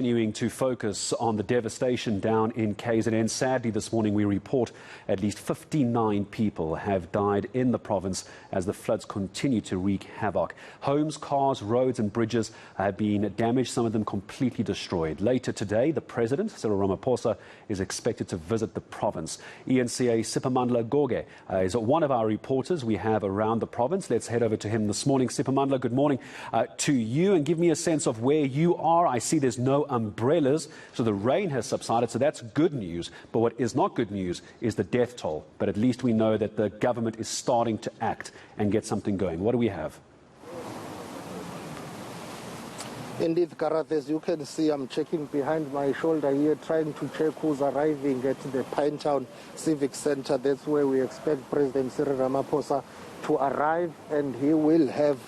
Continuing to focus on the devastation down in KZN. Sadly, this morning we report at least 59 people have died in the province as the floods continue to wreak havoc. Homes, cars, roads and bridges have been damaged, some of them completely destroyed. Later today, the President, Cyril Ramaphosa, is expected to visit the province. eNCA Siphamandla Goge is one of our reporters we have around the province. Let's head over to him this morning. Siphamandla, good morning to you, and give me a sense of where you are. I see there's no umbrellas, so the rain has subsided, so that's good news. But what is not good news is the death toll. But at least we know that the government is starting to act and get something going. What do we have? Indeed, Gareth, as you can see, I'm checking behind my shoulder here, trying to check who's arriving at the Pinetown Civic Center. That's where we expect President Cyril Ramaphosa to arrive, and he will have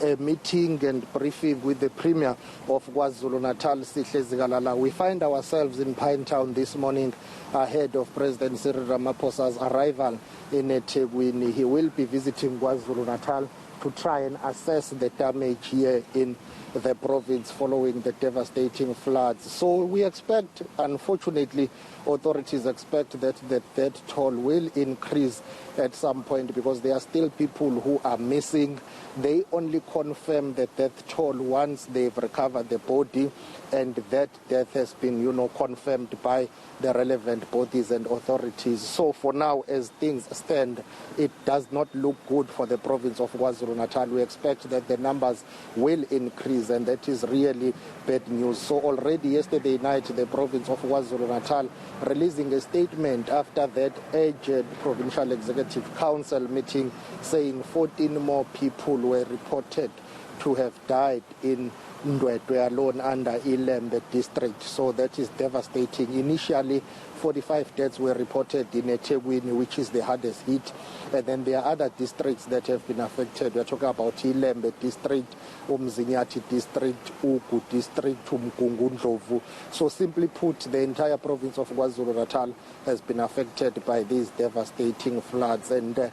a meeting and briefing with the Premier of KwaZulu-Natal, Sihle Zikalala. We find ourselves in Pinetown this morning ahead of President Cyril Ramaphosa's arrival in eThekwini. He will be visiting KwaZulu-Natal to try and assess the damage here in the province following the devastating floods. So we expect, unfortunately, authorities expect that the death toll will increase at some point because there are still people who are missing. They only confirm the death toll once they've recovered the body, and that death has been, confirmed by the relevant bodies and authorities. So for now, as things stand, it does not look good for the province of KwaZulu-Natal. We expect that the numbers will increase, and that is really bad news. So already yesterday night, the province of KwaZulu-Natal releasing a statement after that urgent Provincial Executive Council meeting saying 14 more people were reported to have died in Ndwedwe alone under iLembe district. So that is devastating. Initially, 45 deaths were reported in eThekwini, which is the hardest hit. And then there are other districts that have been affected. We are talking about iLembe district, Umzinyati district, Ugu district, Umgungundlovu. So simply put, the entire province of KwaZulu-Natal has been affected by these devastating floods. And there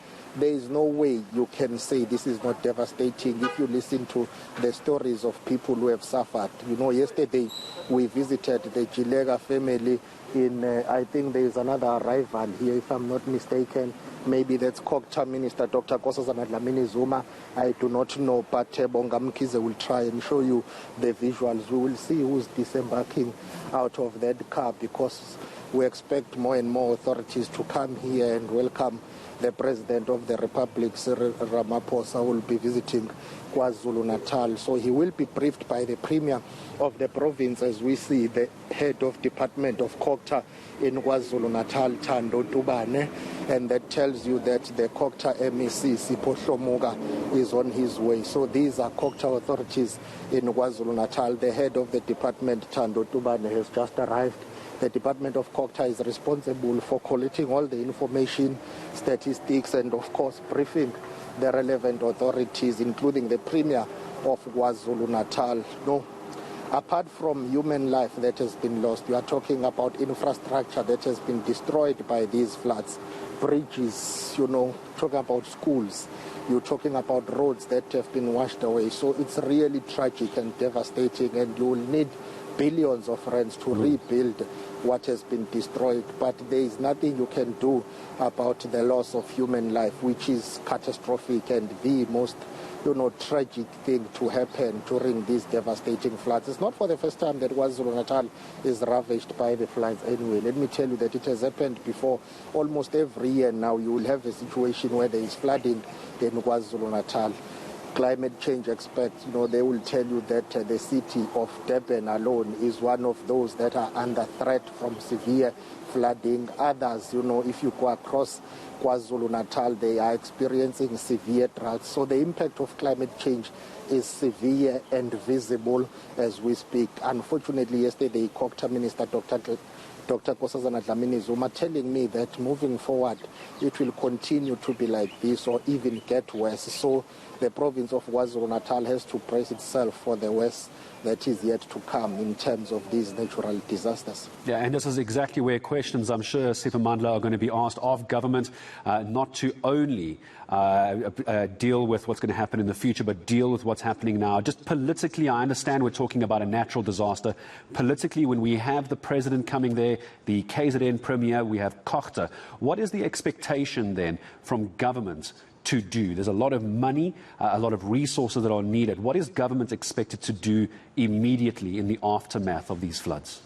is no way you can say this is not devastating if you listen to the stories of people who have suffered. Yesterday we visited the Jilega family in, I think there is another arrival here, if I'm not mistaken. Maybe that's Kokta Minister Dr. KwaZulu Dlamini Zuma. I do not know, but Bonga Mkhize will try and show you the visuals. We will see who's disembarking out of that car, because we expect more and more authorities to come here and welcome the President of the Republic, Cyril Ramaphosa, will be visiting KwaZulu-Natal. So he will be briefed by the Premier of the province, as we see the head of Department of Kokta in KwaZulu-Natal, Thando Tubane, and that tells you that the Kokta MEC, Sipho is on his way. So these are Kokta authorities in KwaZulu-Natal. The head of the department, Thando Tubane, has just arrived. The Department of Kokta is responsible for collecting all the information, statistics, and of course briefing the relevant authorities, including the Premier of KwaZulu-Natal. Apart from human life that has been lost, we are talking about infrastructure that has been destroyed by these floods. Bridges, talking about schools, you're talking about roads that have been washed away. So it's really tragic and devastating, and you will need billions of rands to rebuild what has been destroyed. But there is nothing you can do about the loss of human life, which is catastrophic and the most tragic thing to happen during these devastating floods. It's not for the first time that KwaZulu-Natal is ravaged by the floods anyway. Let me tell you that it has happened before. Almost every year now you will have a situation where there is flooding in KwaZulu-Natal. Climate change experts, they will tell you that the city of Durban alone is one of those that are under threat from severe flooding. Others, if you go across KwaZulu-Natal, they are experiencing severe droughts. So the impact of climate change is severe and visible as we speak. Unfortunately, yesterday, Kokta Minister Dr. KwaZulu Dlamini Zuma telling me that moving forward, it will continue to be like this or even get worse. So the province of KwaZulu-Natal has to brace itself for the worst that is yet to come in terms of these natural disasters. Yeah, and this is exactly where questions, I'm sure, Siphamandla, are going to be asked of government, not to only deal with what's going to happen in the future, but deal with what's what's happening now. Just politically, I understand we're talking about a natural disaster. Politically, when we have the president coming there, the KZN premier, we have Goge, what is the expectation then from government to do? There's a lot of money, a lot of resources that are needed. What is government expected to do immediately in the aftermath of these floods?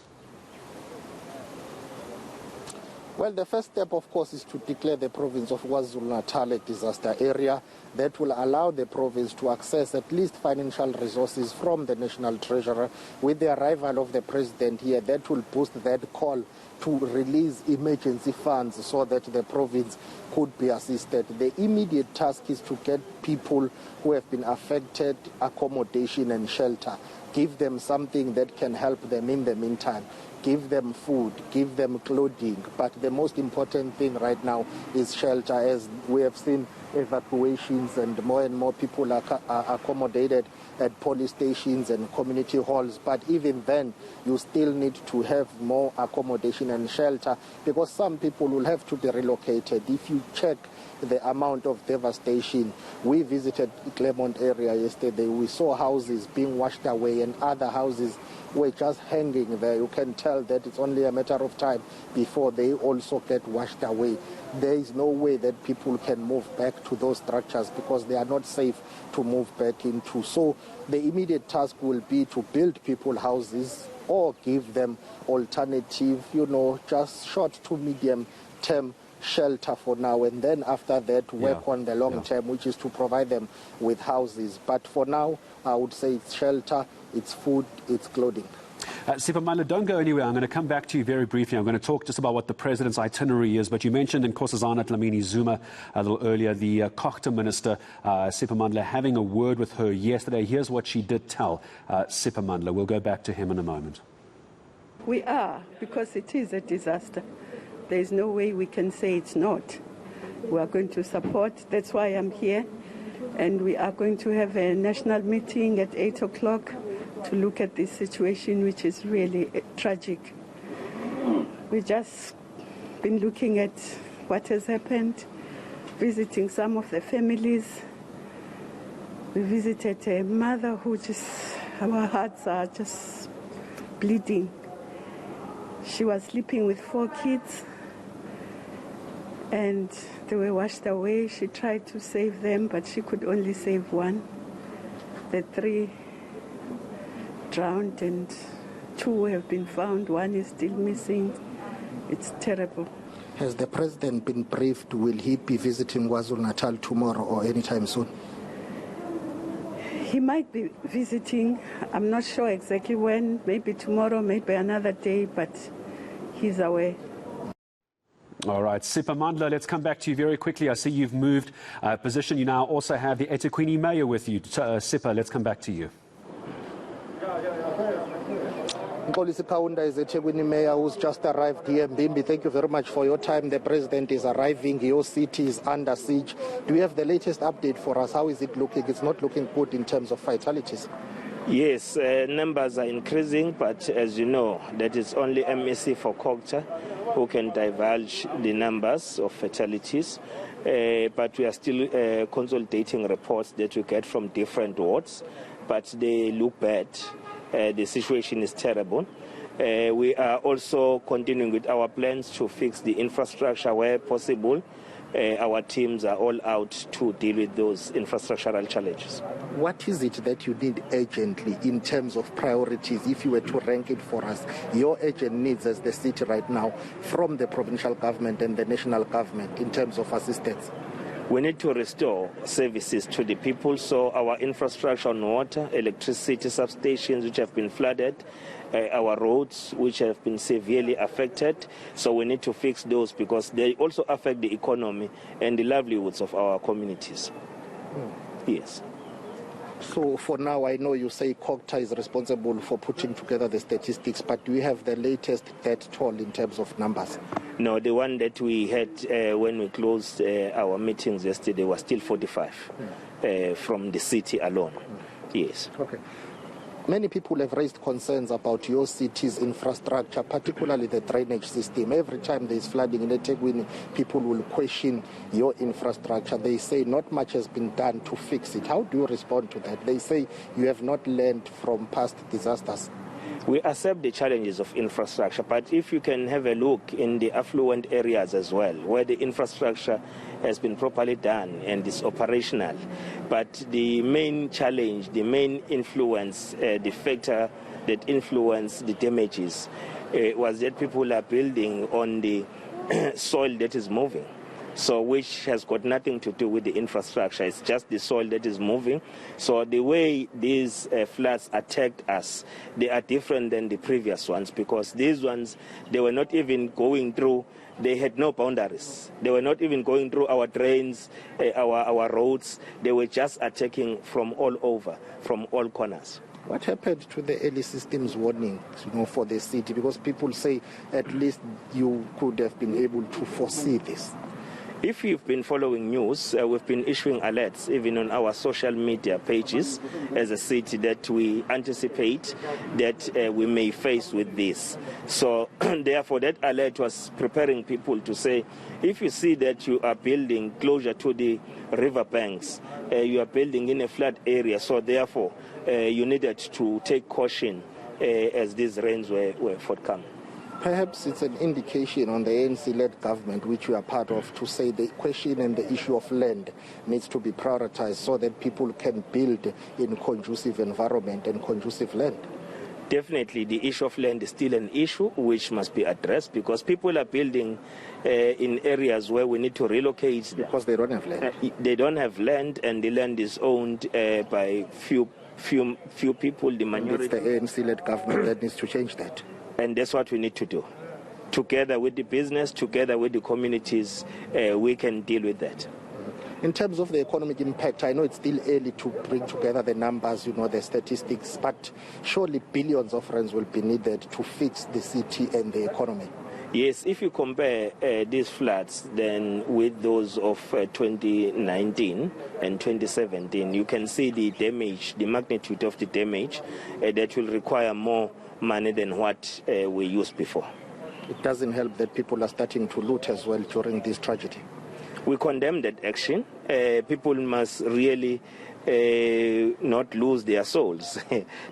Well, the first step, of course, is to declare the province of KwaZulu-Natal a disaster area. That will allow the province to access at least financial resources from the National Treasury. With the arrival of the president here, that will boost that call to release emergency funds so that the province could be assisted. The immediate task is to get people who have been affected accommodation and shelter. Give them something that can help them in the meantime. Give them food, give them clothing. But the most important thing right now is shelter, as we have seen evacuations and more people are accommodated at police stations and community halls. But even then, you still need to have more accommodation and shelter because some people will have to be relocated. If you check the amount of devastation, we visited Claremont area yesterday. We saw houses being washed away and other houses were just hanging there. You can tell that it's only a matter of time before they also get washed away. There is no way that people can move back to those structures because they are not safe to move back into. So the immediate task will be to build people houses or give them alternative, just short to medium term shelter for now, and then after that work on the long term, which is to provide them with houses. But for now, I would say it's shelter, it's food, it's clothing. Siphamandla, don't go anywhere. I'm going to come back to you very briefly. I'm going to talk just about what the president's itinerary is. But you mentioned in Nkosazana Dlamini Zuma a little earlier, the Goge minister, Siphamandla, having a word with her yesterday. Here's what she did tell Siphamandla. We'll go back to him in a moment. We are, because it is a disaster. There is no way we can say it's not. We are going to support. That's why I'm here. And we are going to have a national meeting at 8 o'clock to look at this situation, which is really tragic. We've just been looking at what has happened, visiting some of the families. We visited a mother who our hearts are just bleeding. She was sleeping with 4 kids. And they were washed away. She tried to save them, but she could only save 1. The 3 drowned and 2 have been found. 1 is still missing. It's terrible. Has the president been briefed? Will he be visiting KwaZulu-Natal tomorrow or anytime soon? He might be visiting. I'm not sure exactly when. Maybe tomorrow, maybe another day, but he's away. All right, Siphamandla, let's come back to you very quickly. I see you've moved position. You now also have the eThekwini mayor with you. Sipha, let's come back to you. Nkolisi Kaunda is eThekwini mayor who's just arrived here. Mbimbi, thank you very much for your time. The president is arriving. Your city is under siege. Do you have the latest update for us? How is it looking? It's not looking good in terms of fatalities. Yes, numbers are increasing, but as you know, that is only MEC for Goge who can divulge the numbers of fatalities. But we are still consolidating reports that we get from different wards, but they look bad. The situation is terrible. We are also continuing with our plans to fix the infrastructure where possible. Our teams are all out to deal with those infrastructural challenges. What is it that you need urgently in terms of priorities, if you were to rank it for us, your urgent needs as the city right now from the provincial government and the national government in terms of assistance? We need to restore services to the people, so our infrastructure on water, electricity substations which have been flooded, our roads which have been severely affected. So we need to fix those because they also affect the economy and the livelihoods of our communities. Yes. So for now, I know you say Goge is responsible for putting together the statistics, but do we have the latest death toll in terms of numbers? No, the one that we had when we closed our meetings yesterday was still 45 from the city alone. Yes. Okay. Many people have raised concerns about your city's infrastructure, particularly the drainage system. Every time there is flooding in eThekwini, people will question your infrastructure. They say not much has been done to fix it. How do you respond to that? They say you have not learned from past disasters. We accept the challenges of infrastructure, but if you can have a look in the affluent areas as well, where the infrastructure has been properly done and is operational, but the main challenge, the main influence, the factor that influenced the damages was that people are building on the soil that is moving. So which has got nothing to do with the infrastructure. It's just the soil that is moving. So the way these floods attacked us, they are different than the previous ones, because these ones, they were not even going through, they had no boundaries. They were not even going through our drains, our roads. They were just attacking from all over, from all corners. What happened to the early systems warnings, for the city? Because people say at least you could have been able to foresee this. If you've been following news, we've been issuing alerts even on our social media pages as a city that we anticipate that we may face with this. So therefore that alert was preparing people to say, if you see that you are building closer to the river banks, you are building in a flood area, so therefore you needed to take caution as these rains were forthcoming. Perhaps it's an indication on the ANC-led government, which you are part of, to say the question and the issue of land needs to be prioritized so that people can build in conducive environment and conducive land. Definitely, the issue of land is still an issue which must be addressed, because people are building in areas where we need to relocate. Because they don't have land. They don't have land, and the land is owned by few people, the minority. It's the ANC-led government that needs to change that. And that's what we need to do. Together with the business, together with the communities, we can deal with that. In terms of the economic impact, I know it's still early to bring together the numbers, the statistics, but surely billions of rands will be needed to fix the city and the economy. Yes, if you compare these floods then with those of 2019 and 2017, you can see the damage, the magnitude of the damage that will require more money than what we used before. It doesn't help that people are starting to loot as well during this tragedy. We condemn that action. People must really not lose their souls.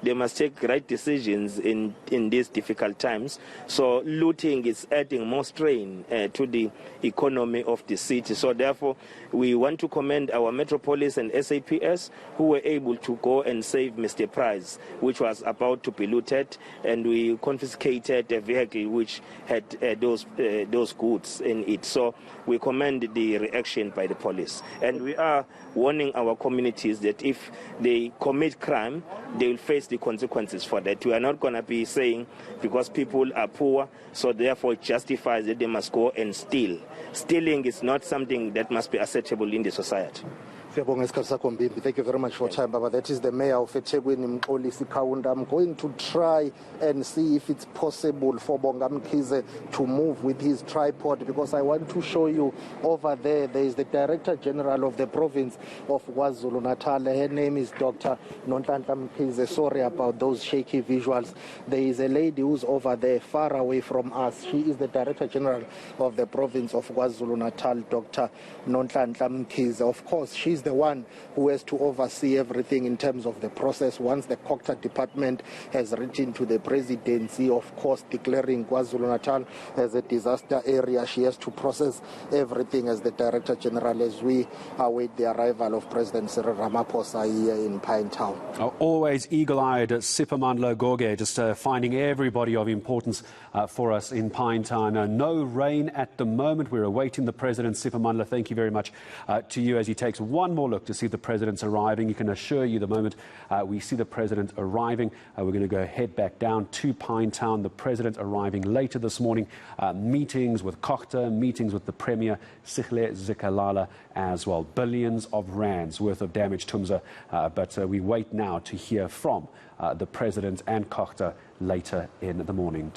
They must take right decisions in these difficult times. So looting is adding more strain to the economy of the city. So therefore, we want to commend our Metropolis and SAPS, who were able to go and save Mr. Price, which was about to be looted, and we confiscated a vehicle which had those goods in it. So we commend the reaction by the police. And we are warning our communities that if they commit crime, they will face the consequences for that. We are not going to be saying because people are poor, so therefore it justifies that they must go and steal. Stealing is not something that must be acceptable in the society. Thank you very much for your time, Baba. That is the mayor of eThekwini, Siphamandla. I'm going to try and see if it's possible for Bongamkhize to move with his tripod, because I want to show you over there. There is the Director General of the province of KwaZulu-Natal. Her name is Dr. Nonhlanhla Mkhize. Sorry about those shaky visuals. There is a lady who's over there, far away from us. She is the Director General of the province of KwaZulu-Natal, Dr. Nonhlanhla Mkhize. Of course, she's the one who has to oversee everything in terms of the process. Once the Kokta department has written to the presidency, of course, declaring KwaZulu-Natal as a disaster area, she has to process everything as the Director General as we await the arrival of President Cyril Ramaphosa here in Pinetown. Always eagle-eyed, Siphamandla Goge, just finding everybody of importance for us in Pinetown. No rain at the moment. We're awaiting the President. Siphamandla, thank you very much to you as he takes one more look to see the President's arriving. You can assure you the moment we see the President arriving, we're going to go head back down to Pinetown. The President arriving later this morning. Meetings with Kokta, meetings with the Premier, Sihle Zikalala as well. Billions of rands worth of damage, Tumza, but we wait now to hear from the President and Kokta later in the morning.